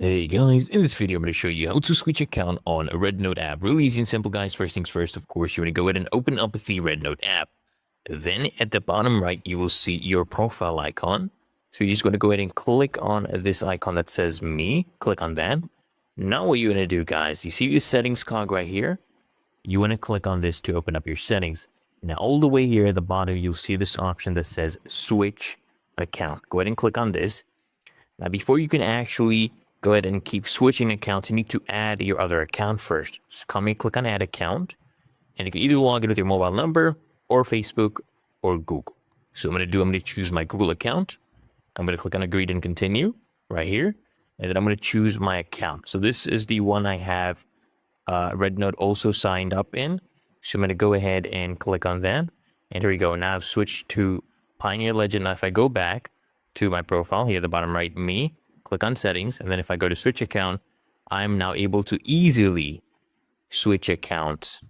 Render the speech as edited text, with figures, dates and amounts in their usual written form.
Hey guys, in this video I'm going to show you how to switch account on a RedNote app. Really easy and simple, guys. First things first, of course, you want to go ahead and open up the RedNote app. Then at the bottom right, you will see your profile icon. So you're just going to go ahead and click on this icon that says me. Click on that. Now what you're going to do, guys, you see your settings cog right here. You want to click on this to open up your settings. Now all the way here at the bottom, you'll see this option that says switch account. Go ahead and click on this. Now, before you can actually go ahead and keep switching accounts, you need to add your other account first. So come here, click on add account, and you can either log in with your mobile number or Facebook or Google. So I'm going to choose my Google account. I'm going to click on agree and continue right here. And then I'm going to choose my account. So this is the one I have RedNote also signed up in. So I'm going to go ahead and click on that. And here we go. Now I've switched to Pioneer Legend. Now if I go back to my profile here at the bottom right, me, click on settings, and then if I go to switch account, I'm now able to easily switch accounts